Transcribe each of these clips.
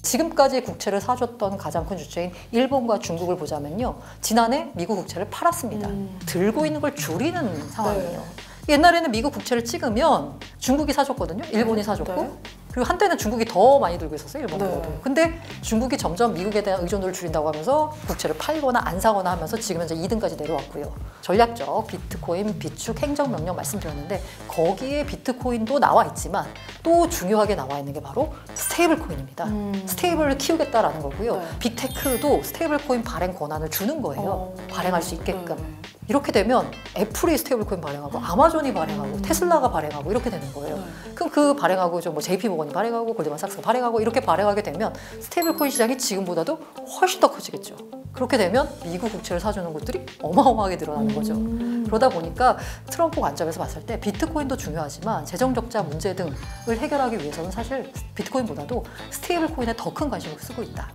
지금까지 국채를 사줬던 가장 큰 주체인 일본과 중국을 보자면요. 지난해 미국 국채를 팔았습니다. 들고 있는 걸 줄이는 상황이에요. 옛날에는 미국 국채를 찍으면 중국이 사줬거든요. 일본이 사줬고. 그리고 한때는 중국이 더 많이 들고 있었어요. 일본보다도. 근데 중국이 점점 미국에 대한 의존도를 줄인다고 하면서 국채를 팔거나 안 사거나 하면서 지금 현재 2등까지 내려왔고요. 전략적 비트코인 비축 행정명령 말씀드렸는데 거기에 비트코인도 나와 있지만 또 중요하게 나와 있는 게 바로 스테이블 코인입니다. 스테이블을 키우겠다라는 거고요. 빅테크도 스테이블 코인 발행 권한을 주는 거예요. 발행할 수 있게끔. 이렇게 되면 애플이 스테이블 코인 발행하고 아마존이 발행하고 테슬라가 발행하고 이렇게 되는 거예요. 그럼 그 발행하고 뭐 JP모건이 발행하고 골드만삭스가 발행하고 이렇게 발행하게 되면 스테이블 코인 시장이 지금보다도 훨씬 더 커지겠죠. 그렇게 되면 미국 국채를 사주는 곳들이 어마어마하게 늘어나는 거죠. 그러다 보니까 트럼프 관점에서 봤을 때 비트코인도 중요하지만 재정적자 문제 등을 해결하기 위해서는 사실 비트코인보다도 스테이블 코인에 더 큰 관심을 쓰고 있다.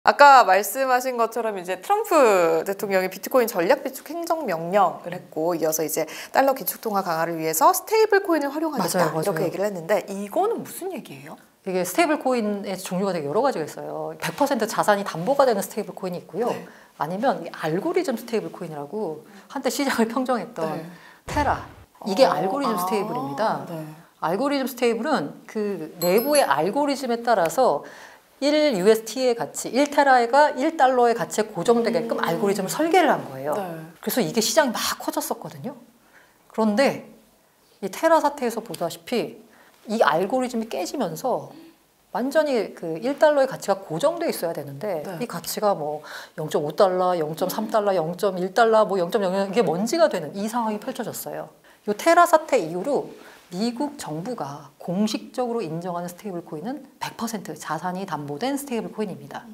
아까 말씀하신 것처럼 이제 트럼프 대통령이 비트코인 전략 비축 행정 명령을 했고 이어서 이제 달러 기축 통화 강화를 위해서 스테이블 코인을 활용하겠다 맞아요. 이렇게 얘기를 했는데 이거는 무슨 얘기예요? 이게 스테이블 코인의 종류가 되게 여러 가지가 있어요. 100% 자산이 담보가 되는 스테이블 코인이 있고요. 아니면 알고리즘 스테이블 코인이라고 한때 시장을 평정했던 테라. 이게 알고리즘 스테이블입니다. 알고리즘 스테이블은 그 내부의 알고리즘에 따라서 1USD의 가치, 1테라가 1달러의 가치에 고정되게끔 알고리즘을 설계를 한 거예요. 그래서 이게 시장이 막 커졌었거든요. 그런데 이 테라 사태에서 보다시피 이 알고리즘이 깨지면서 완전히 그 1달러의 가치가 고정돼 있어야 되는데 이 가치가 뭐 0.5달러, 0.3달러, 0.1달러, 뭐 0.00 이게 먼지가 되는 이 상황이 펼쳐졌어요. 이 테라 사태 이후로 미국 정부가 공식적으로 인정하는 스테이블 코인은 100% 자산이 담보된 스테이블 코인입니다.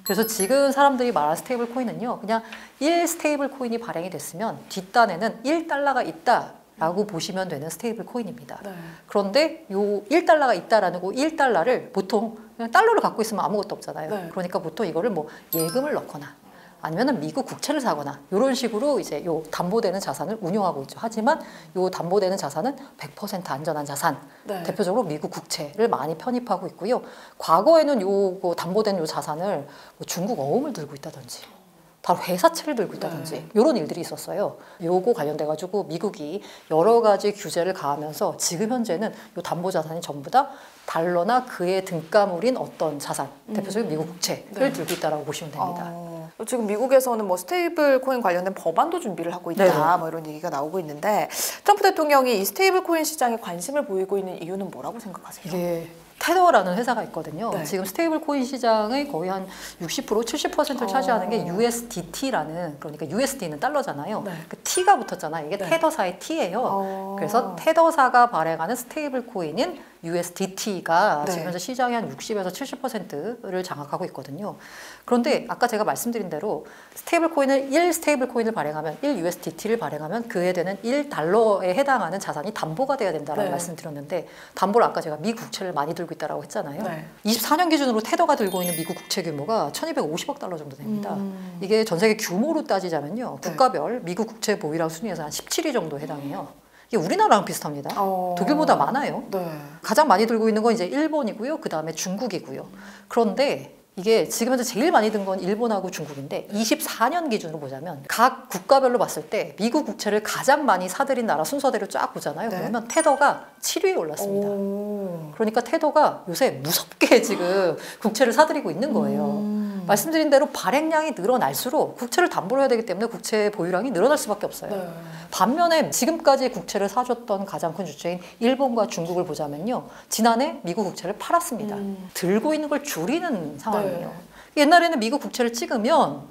그래서 지금 사람들이 말하는 스테이블 코인은요, 그냥 1 스테이블 코인이 발행이 됐으면 뒷단에는 1달러가 있다라고 보시면 되는 스테이블 코인입니다. 그런데 요 1달러가 있다라는 거 1달러를 보통 그냥 달러를 갖고 있으면 아무것도 없잖아요. 그러니까 보통 이거를 뭐 예금을 넣거나 아니면은 미국 국채를 사거나 이런 식으로 이제 요 담보되는 자산을 운용하고 있죠. 하지만 요 담보되는 자산은 100% 안전한 자산, 대표적으로 미국 국채를 많이 편입하고 있고요. 과거에는 요 담보된 요 자산을 뭐 중국 어음을 들고 있다든지 바로 회사채를 들고 있다든지 이런 일들이 있었어요. 요거 관련돼 가지고 미국이 여러 가지 규제를 가하면서 지금 현재는 요 담보 자산이 전부 다 달러나 그의 등가물인 어떤 자산, 대표적인 미국 국채를 들고 있다라고 보시면 됩니다. 지금 미국에서는 뭐 스테이블 코인 관련된 법안도 준비를 하고 있다, 뭐 이런 얘기가 나오고 있는데 트럼프 대통령이 이 스테이블 코인 시장에 관심을 보이고 있는 이유는 뭐라고 생각하세요? 이게 테더라는 회사가 있거든요. 지금 스테이블 코인 시장의 거의 한 60%, 70%를 차지하는 게 USDT라는, 그러니까 USD는 달러잖아요. 그 T가 붙었잖아요. 이게 테더사의 T예요. 그래서 테더사가 발행하는 스테이블 코인인 USDT가 지금 현재 시장의 한 60에서 70%를 장악하고 있거든요. 그런데 아까 제가 말씀드린 대로 스테이블 코인을 1 스테이블 코인을 발행하면 1 USDT를 발행하면 그에 되는 1달러에 해당하는 자산이 담보가 돼야 된다라고 말씀드렸는데 담보를 아까 제가 미 국채를 많이 들고 있다라고 했잖아요. 24년 기준으로 테더가 들고 있는 미국 국채 규모가 1250억 달러 정도 됩니다. 이게 전 세계 규모로 따지자면요. 국가별 미국 국채 보유량 순위에서 한 17위 정도 해당해요. 이게 우리나라랑 비슷합니다. 독일보다 많아요. 가장 많이 들고 있는 건 이제 일본이고요. 그 다음에 중국이고요. 그런데 이게 지금 현재 제일 많이 든 건 일본하고 중국인데 24년 기준으로 보자면 각 국가별로 봤을 때 미국 국채를 가장 많이 사들인 나라 순서대로 쫙 보잖아요. 그러면 테더가 7위에 올랐습니다. 그러니까 테더가 요새 무섭게 지금 국채를 사들이고 있는 거예요. 말씀드린 대로 발행량이 늘어날수록 국채를 담보로 해야 되기 때문에 국채 보유량이 늘어날 수밖에 없어요. 반면에 지금까지 국채를 사줬던 가장 큰 주체인 일본과 중국을 보자면요. 지난해 미국 국채를 팔았습니다. 들고 있는 걸 줄이는 상황이에요. 옛날에는 미국 국채를 찍으면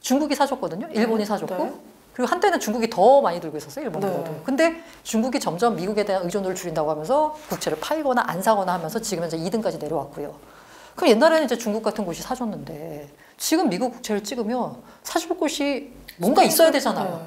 중국이 사줬거든요. 일본이 사줬고. 그리고 한때는 중국이 더 많이 들고 있었어요. 일본보다도. 근데 중국이 점점 미국에 대한 의존도를 줄인다고 하면서 국채를 팔거나 안 사거나 하면서 지금 현재 2등까지 내려왔고요. 그럼 옛날에는 이제 중국 같은 곳이 사줬는데 지금 미국 국채를 찍으면 사줄 곳이 뭔가 있어야 되잖아요.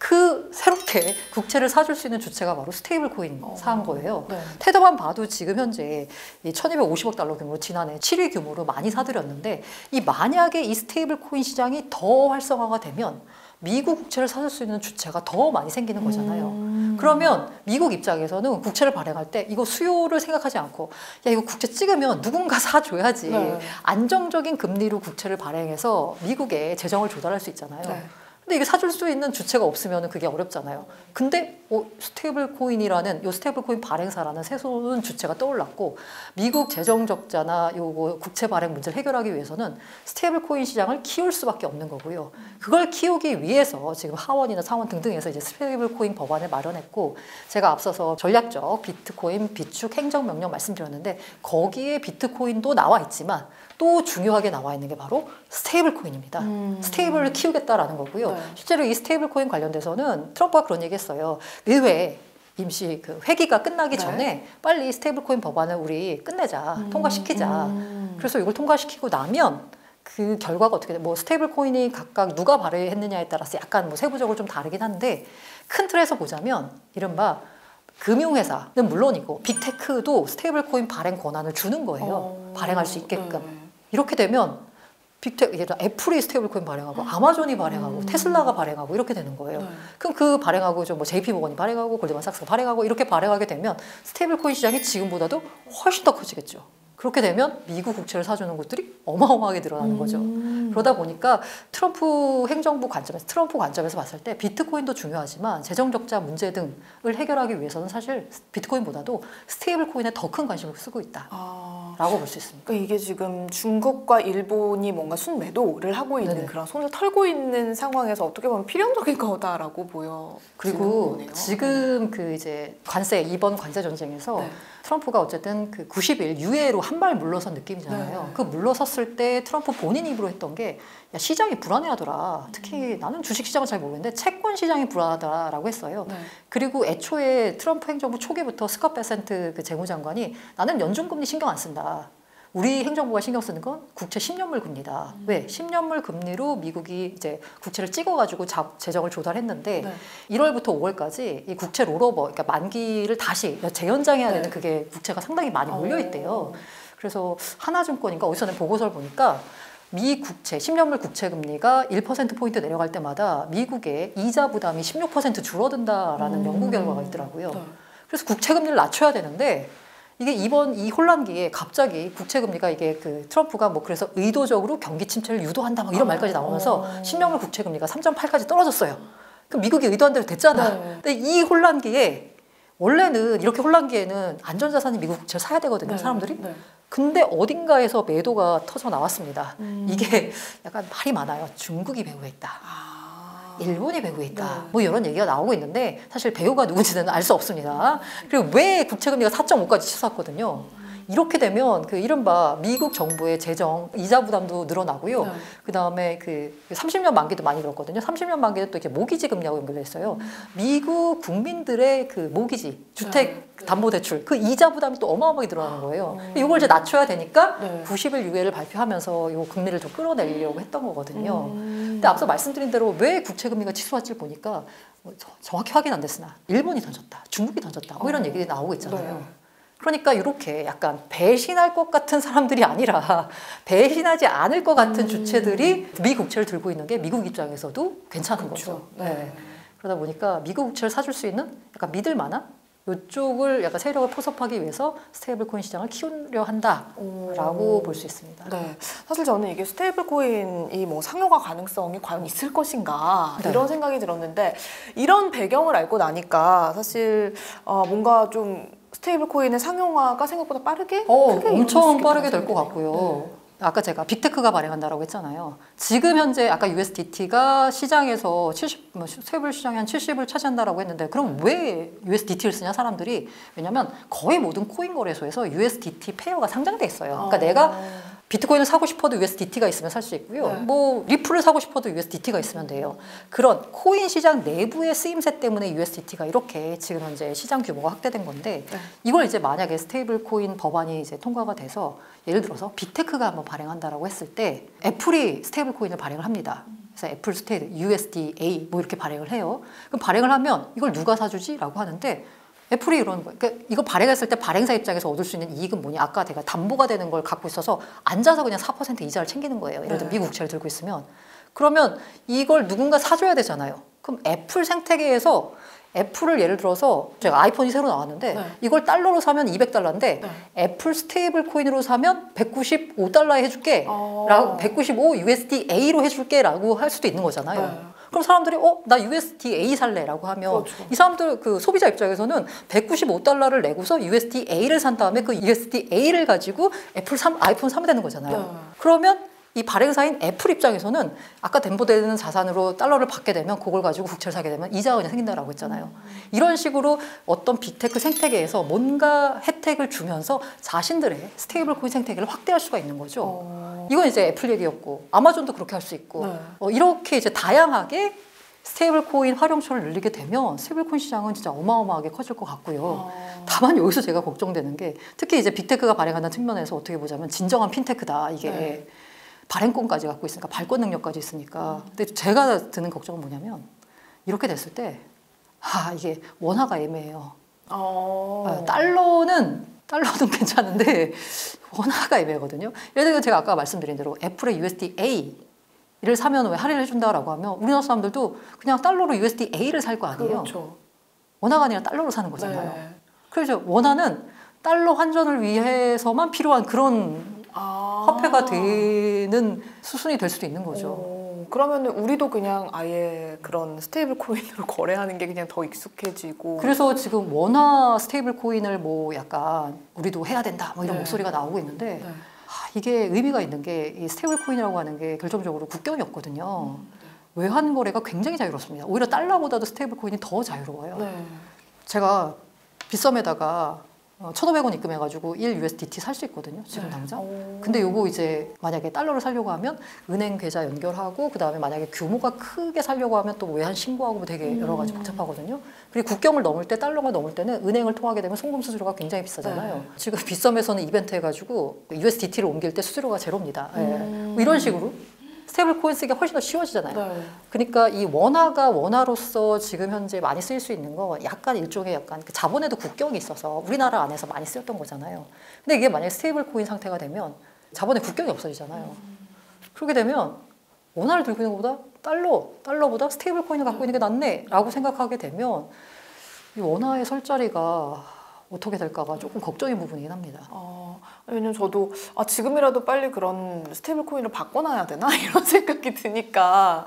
그 새롭게 국채를 사줄 수 있는 주체가 바로 스테이블 코인 사한 거예요. 네. 테더만 봐도 지금 현재 이 1250억 달러 규모로 지난해 7위 규모로 많이 사들였는데 이 만약에 이 스테이블 코인 시장이 더 활성화가 되면 미국 국채를 사줄 수 있는 주체가 더 많이 생기는 거잖아요. 그러면 미국 입장에서는 국채를 발행할 때 이거 수요를 생각하지 않고 야 이거 국채 찍으면 누군가 사줘야지. 네. 안정적인 금리로 국채를 발행해서 미국의 재정을 조달할 수 있잖아요. 네. 근데 이게 사줄 수 있는 주체가 없으면 그게 어렵잖아요. 근데 스테이블 코인이라는 요 스테이블 코인 발행사라는 새로운 주체가 떠올랐고 미국 재정 적자나 요거 국채 발행 문제를 해결하기 위해서는 스테이블 코인 시장을 키울 수밖에 없는 거고요. 그걸 키우기 위해서 지금 하원이나 상원 등등에서 이제 스테이블 코인 법안을 마련했고 제가 앞서서 전략적 비트코인 비축 행정명령 말씀드렸는데 거기에 비트코인도 나와 있지만 또 중요하게 나와 있는 게 바로 스테이블 코인입니다. 스테이블을 키우겠다라는 거고요. 네. 실제로 이 스테이블 코인 관련돼서는 트럼프가 그런 얘기 했어요. 의회 임시 그 회기가 끝나기 네. 전에 빨리 스테이블 코인 법안을 우리 끝내자. 통과시키자. 그래서 이걸 통과시키고 나면 그 결과가 어떻게 돼? 뭐 스테이블 코인이 각각 누가 발행했느냐에 따라서 약간 뭐 세부적으로 좀 다르긴 한데 큰 틀에서 보자면 이른바 금융회사는 물론이고 빅테크도 스테이블 코인 발행 권한을 주는 거예요. 발행할 수 있게끔. 네. 이렇게 되면 빅테크, 예를 들어 애플이 스테이블 코인 발행하고 아마존이 발행하고 테슬라가 발행하고 이렇게 되는 거예요. 네. 그럼 그 발행하고 좀 뭐 JP모건이 발행하고 골드만삭스가 발행하고 이렇게 발행하게 되면 스테이블 코인 시장이 지금보다도 훨씬 더 커지겠죠. 그렇게 되면 미국 국채를 사주는 곳들이 어마어마하게 늘어나는 거죠. 그러다 보니까 트럼프 행정부 관점에서 트럼프 관점에서 봤을 때 비트코인도 중요하지만 재정 적자 문제 등을 해결하기 위해서는 사실 비트코인보다도 스테이블 코인에 더 큰 관심을 쓰고 있다라고 볼 수 있습니다. 그러니까 이게 지금 중국과 일본이 뭔가 순매도를 하고 있는 네네. 그런 손을 털고 있는 상황에서 어떻게 보면 필연적인 거다라고 보여. 그리고 지금 그 이제 관세 이번 관세 전쟁에서 네. 트럼프가 어쨌든 그 90일 유예로 한 발 물러선 느낌이잖아요. 네. 그 물러섰을 때 트럼프 본인 입으로 했던 게 야, 시장이 불안해하더라. 특히 나는 주식 시장은 잘 모르겠는데 채권 시장이 불안하다라고 했어요. 네. 그리고 애초에 트럼프 행정부 초기부터 스캇 베센트 그 재무장관이 나는 연준금리 신경 안 쓴다. 우리 행정부가 신경 쓰는 건 국채 10년물 금리다. 왜? 10년물 금리로 미국이 이제 국채를 찍어가지고 재정을 조달했는데 네. 1월부터 5월까지 이 국채 롤오버, 그러니까 만기를 다시 재연장해야 네. 되는 그게 국채가 상당히 많이 몰려 있대요. 그래서 하나증권인가 어디서 낸 보고서를 보니까 미 국채, 10년물 국채 금리가 1%포인트 내려갈 때마다 미국의 이자 부담이 16% 줄어든다라는 연구 결과가 있더라고요. 네. 그래서 국채 금리를 낮춰야 되는데 이게 이번 이 혼란기에 갑자기 국채 금리가 이게 그 트럼프가 뭐 그래서 의도적으로 경기 침체를 유도한다 막 이런 말까지 나오면서 10년물 국채 금리가 3.8까지 떨어졌어요. 그럼 미국이 의도한 대로 됐잖아. 네. 근데 이 혼란기에 원래는 이렇게 혼란기에는 안전자산이 미국 국채를 사야 되거든요, 네. 사람들이. 네. 근데 어딘가에서 매도가 터져 나왔습니다. 이게 약간 말이 많아요. 중국이 배후에 있다. 일본이 배후에 있다. 네. 뭐 이런 얘기가 나오고 있는데 사실 배후가 누군지는 알 수 없습니다. 그리고 왜 국채금리가 4.5까지 치솟았거든요. 이렇게 되면 그 이른바 미국 정부의 재정 이자 부담도 늘어나고요. 네. 그다음에 그 30년 만기도 많이 들었거든요. 30년 만기는 또 이렇게 모기지 금리하고 연결돼 있어요. 미국 국민들의 그 모기지 주택 담보 대출 그 이자 부담이 또 어마어마하게 늘어나는 거예요. 이걸 이제 낮춰야 되니까 네. 90일 유예를 발표하면서 요 금리를 좀 끌어내려고 했던 거거든요. 근데 앞서 말씀드린 대로 왜 국채 금리가 치솟았지 보니까 뭐 정확히 확인 안 됐으나 일본이 던졌다, 중국이 던졌다, 뭐 이런 얘기들이 나오고 있잖아요. 네. 그러니까 이렇게 약간 배신할 것 같은 사람들이 아니라 배신하지 않을 것 같은 주체들이 미 국채를 들고 있는 게 미국 입장에서도 괜찮은 거죠. 네. 그러다 보니까 미국 국채를 사줄 수 있는 약간 믿을 만한 이쪽을 약간 세력을 포섭하기 위해서 스테이블 코인 시장을 키우려 한다라고 볼 수 있습니다. 네, 사실 저는 이게 스테이블 코인이 뭐 상용화 가능성이 과연 있을 것인가 네. 이런 생각이 들었는데 이런 배경을 알고 나니까 사실 뭔가 좀 스테이블 코인의 상용화가 생각보다 빠르게 크게 엄청 이루어질 빠르게 수 될 것 있겠네요. 같고요. 아까 제가 빅테크가 발행한다라고 했잖아요. 지금 현재 아까 USDT가 시장에서 70, 세불 시장에 한 70을 차지한다라고 했는데 그럼 왜 USDT를 쓰냐 사람들이? 왜냐면 거의 모든 코인 거래소에서 USDT 페어가 상장돼 있어요. 그러니까 내가 비트코인을 사고 싶어도 USDT가 있으면 살 수 있고요. 네. 뭐 리플을 사고 싶어도 USDT가 있으면 돼요. 그런 코인 시장 내부의 쓰임새 때문에 USDT가 이렇게 지금 현재 시장 규모가 확대된 건데 네. 이걸 이제 만약에 스테이블 코인 법안이 이제 통과가 돼서 예를 들어서 빅테크가 한번 발행한다라고 했을 때 애플이 스테이블 코인을 발행을 합니다. 그래서 애플 스테이블 USDA 뭐 이렇게 발행을 해요. 그럼 발행을 하면 이걸 누가 사주지?라고 하는데 애플이 이러는 거예요. 그러니까 이거 발행했을 때 발행사 입장에서 얻을 수 있는 이익은 뭐냐? 아까 내가 담보가 되는 걸 갖고 있어서 앉아서 그냥 4% 이자를 챙기는 거예요. 예를 들어 미국 국채를 들고 있으면. 그러면 이걸 누군가 사줘야 되잖아요. 그럼 애플 생태계에서 애플을 예를 들어서 제가 아이폰이 새로 나왔는데 네. 이걸 달러로 사면 200달러인데 네. 애플 스테이블 코인으로 사면 195달러에 해줄게 라고 195 USDA로 해줄게 라고 할 수도 있는 거잖아요. 네. 그럼 사람들이 나 USDA 살래라고 하면 그렇죠. 이 사람들 그 소비자 입장에서는 195달러를 내고서 USDA를 산 다음에 그 USDA를 가지고 아이폰 사면 되는 거잖아요. 네. 그러면 이 발행사인 애플 입장에서는 아까 담보되는 자산으로 달러를 받게 되면 그걸 가지고 국채를 사게 되면 이자가 그냥 생긴다라고 했잖아요. 이런 식으로 어떤 빅테크 생태계에서 뭔가 혜택을 주면서 자신들의 스테이블 코인 생태계를 확대할 수가 있는 거죠. 이건 이제 애플 얘기였고 아마존도 그렇게 할 수 있고 네. 이렇게 이제 다양하게 스테이블 코인 활용처를 늘리게 되면 스테이블 코인 시장은 진짜 어마어마하게 커질 것 같고요. 다만 여기서 제가 걱정되는 게 특히 이제 빅테크가 발행하는 측면에서 어떻게 보자면 진정한 핀테크다 이게. 네. 발행권까지 갖고 있으니까 발권 능력까지 있으니까 근데 제가 드는 걱정은 뭐냐면 이렇게 됐을 때 이게 원화가 애매해요. 달러는 괜찮은데 원화가 애매하거든요. 예를 들어 제가 아까 말씀드린 대로 애플의 USDA를 사면 왜 할인을 해준다라고 하면 우리나라 사람들도 그냥 달러로 USDA를 살 거 아니에요. 그렇죠. 원화가 아니라 달러로 사는 거잖아요. 네. 그래서 원화는 달러 환전을 위해서만 필요한 그런 화폐가 되는 수순이 될 수도 있는 거죠. 그러면 우리도 그냥 아예 그런 스테이블 코인으로 거래하는 게 그냥 더 익숙해지고. 그래서 지금 원화 스테이블 코인을 뭐 약간 우리도 해야 된다 뭐 이런 네. 목소리가 나오고 있는데 네. 이게 의미가 있는 게 이 스테이블 코인이라고 하는 게 결정적으로 국경이 없거든요. 외환 거래가 굉장히 자유롭습니다. 오히려 달러보다도 스테이블 코인이 더 자유로워요. 네. 제가 빗썸에다가 1,500원 입금해가지고 1 USDT 살 수 있거든요. 지금 당장. 근데 요거 이제 만약에 달러를 사려고 하면 은행 계좌 연결하고 그 다음에 만약에 규모가 크게 사려고 하면 또 외환 신고하고 되게 여러 가지 복잡하거든요. 그리고 국경을 넘을 때 달러가 넘을 때는 은행을 통하게 되면 송금 수수료가 굉장히 비싸잖아요. 네. 지금 빗썸에서는 이벤트 해가지고 USDT를 옮길 때 수수료가 제로입니다. 뭐 이런 식으로. 스테이블 코인 쓰기가 훨씬 더 쉬워지잖아요. 네. 그러니까 이 원화가 원화로서 지금 현재 많이 쓰일 수 있는 건 약간 일종의 약간 그 자본에도 국경이 있어서 우리나라 안에서 많이 쓰였던 거잖아요. 근데 이게 만약에 스테이블 코인 상태가 되면 자본에 국경이 없어지잖아요. 그렇게 되면 원화를 들고 있는 것보다 달러보다 스테이블 코인을 갖고 있는 게 낫네라고 생각하게 되면 이 원화의 설 자리가 어떻게 될까가 조금 걱정인 부분이긴 합니다. 왜냐면 저도 지금이라도 빨리 그런 스테이블 코인을 바꿔놔야 되나 이런 생각이 드니까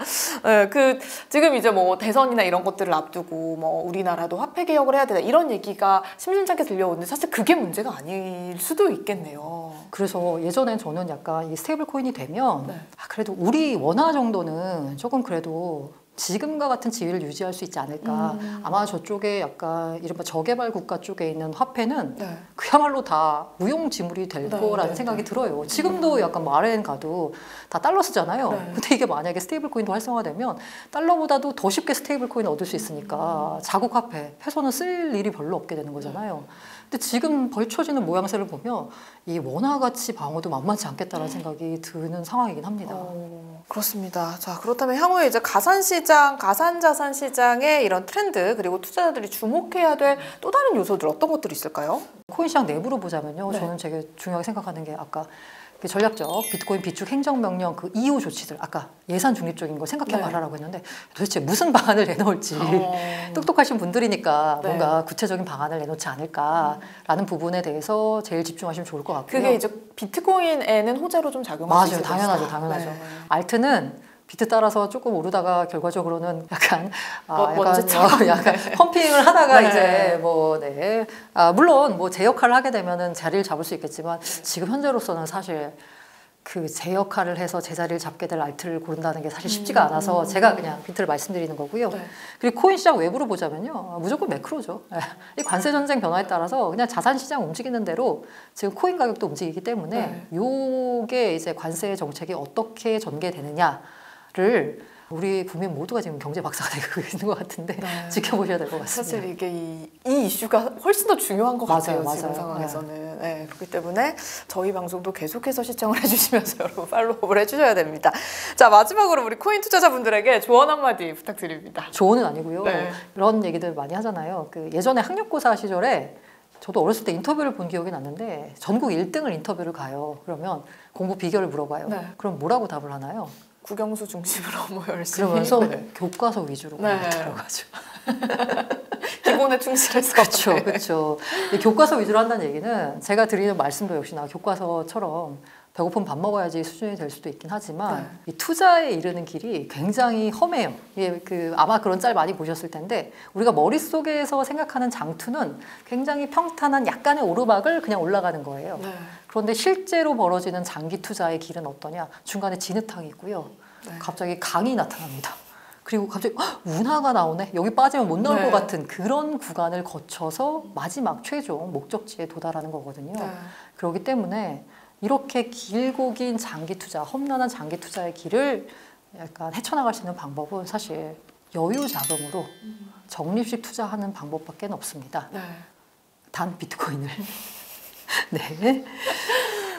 지금 이제 뭐 대선이나 이런 것들을 앞두고 뭐 우리나라도 화폐 개혁을 해야 되나 이런 얘기가 심심찮게 들려오는데 사실 그게 문제가 아닐 수도 있겠네요. 그래서 예전엔 저는 약간 이 스테이블 코인이 되면 네. 그래도 우리 원화 정도는 조금 그래도 지금과 같은 지위를 유지할 수 있지 않을까. 아마 저쪽에 약간 이른바 저개발 국가 쪽에 있는 화폐는 네. 그야말로 다 무용지물이 될 네, 거라는 네, 생각이 네. 들어요. 지금도 약간 마레인 가도 다 달러 쓰잖아요. 네. 근데 이게 만약에 스테이블 코인도 활성화되면 달러보다도 더 쉽게 스테이블 코인을 얻을 수 있으니까 자국 화폐, peso는 쓸 일이 별로 없게 되는 거잖아요. 근데 지금 벌쳐지는 모양새를 보면 이 원화 가치 방어도 만만치 않겠다는 생각이 드는 상황이긴 합니다. 그렇습니다. 자, 그렇다면 향후에 이제 가산시장, 가산자산 시장의 이런 트렌드 그리고 투자자들이 주목해야 될 또 다른 요소들 어떤 것들이 있을까요? 코인 시장 내부로 보자면요. 네. 저는 되게 중요하게 생각하는 게 아까 그 전략적 비트코인 비축 행정명령 그 이후 조치들 아까 예산 중립적인 거 생각해 네. 말하라고 했는데 도대체 무슨 방안을 내놓을지 똑똑하신 분들이니까 네. 뭔가 구체적인 방안을 내놓지 않을까라는 부분에 대해서 제일 집중하시면 좋을 것 같고요. 그게 이제 비트코인에는 호재로 좀 작용할 수 맞아요. 있을 당연하죠. 것이다. 당연하죠. 네. 알트는 비트 따라서 조금 오르다가 결과적으로는 약간 먼지처럼. 약간 펌핑을 하다가 네. 이제 물론 뭐 제 역할을 하게 되면은 자리를 잡을 수 있겠지만 지금 현재로서는 사실 그 제 역할을 해서 제 자리를 잡게 될 알트를 고른다는 게 사실 쉽지가 않아서 제가 그냥 비트를 말씀드리는 거고요. 네. 그리고 코인 시장 외부로 보자면요. 무조건 매크로죠. 이 관세 전쟁 변화에 따라서 그냥 자산 시장 움직이는 대로 지금 코인 가격도 움직이기 때문에 요게 이제 관세 정책이 어떻게 전개되느냐를 우리 국민 모두가 지금 경제 박사가 되고 있는 것 같은데 지켜보셔야 될 것 같습니다. 사실 이게 이 이슈가 훨씬 더 중요한 것 같아요. 맞아요. 지금 상황에서는. 네, 그렇기 때문에 저희 방송도 계속해서 시청을 해주시면서 여러분 팔로우를 해주셔야 됩니다. 자, 마지막으로 우리 코인 투자자분들에게 조언 한마디 부탁드립니다. 조언은 아니고요. 네. 이런 얘기들 많이 하잖아요. 그 예전에 학력고사 시절에 저도 어렸을 때 인터뷰를 본 기억이 났는데 전국 1등을 인터뷰를 가요. 그러면 공부 비결을 물어봐요. 네. 그럼 뭐라고 답을 하나요? 국영수 중심으로 뭐 열심히. 그러면서 교과서 위주로 들어가죠. 기본에 충실해서. 그렇죠, 그렇죠. 교과서 위주로 한다는 얘기는 제가 드리는 말씀도 역시나 교과서처럼 배고프면 밥 먹어야지 수준이 될 수도 있긴 하지만 이 투자에 이르는 길이 굉장히 험해요. 예, 아마 그런 짤 많이 보셨을 텐데 우리가 머릿속에서 생각하는 장투는 굉장히 평탄한 약간의 오르막을 그냥 올라가는 거예요. 그런데 실제로 벌어지는 장기 투자의 길은 어떠냐? 중간에 진흙탕이 있고요. 갑자기 강이 나타납니다. 그리고 갑자기 운하가 나오네. 여기 빠지면 못 나올 것 같은 그런 구간을 거쳐서 마지막 최종 목적지에 도달하는 거거든요. 그렇기 때문에 이렇게 길고 긴 장기 투자, 험난한 장기 투자의 길을 약간 헤쳐나갈 수 있는 방법은 사실 여유 자금으로 적립식 투자하는 방법밖에 없습니다. 단 비트코인을. 네.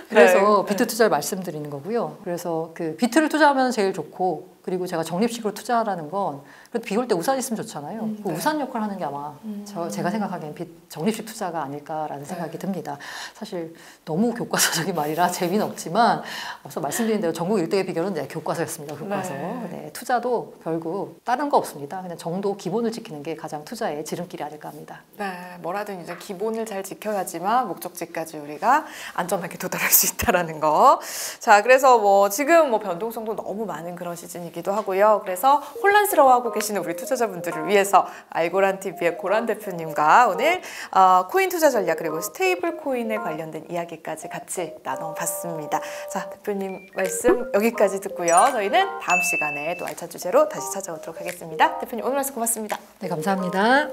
그래서 비트 투자를 말씀드리는 거고요. 그래서 그 비트를 투자하면 제일 좋고 그리고 제가 적립식으로 투자하라는 건 그래도 비 올 때 우산 있으면 좋잖아요. 그 우산 역할 하는 게 아마 제가 생각하기엔 적립식 투자가 아닐까라는 생각이 듭니다. 사실 너무 교과서적인 말이라 재미는 없지만 앞서 말씀드린 대로 전국 1등의 비결은 교과서였습니다. 교과서. 투자도 결국 다른 거 없습니다. 그냥 정도 기본을 지키는 게 가장 투자의 지름길이 아닐까 합니다. 네, 뭐라든 이제 기본을 잘 지켜야지만 목적지까지 우리가 안전하게 도달할 수 있다라는 거. 자, 그래서 뭐 지금 뭐 변동성도 너무 많은 그런 시즌이기도 하고요. 그래서 혼란스러워하고 계시는 우리 투자자분들을 위해서 알고란TV의 고란 대표님과 오늘 코인 투자 전략 그리고 스테이블 코인에 관련된 이야기까지 같이 나눠봤습니다. 자, 대표님 말씀 여기까지 듣고요. 저희는 다음 시간에 또 알찬 주제로 다시 찾아오도록 하겠습니다. 대표님 오늘 말씀 고맙습니다. 네, 감사합니다.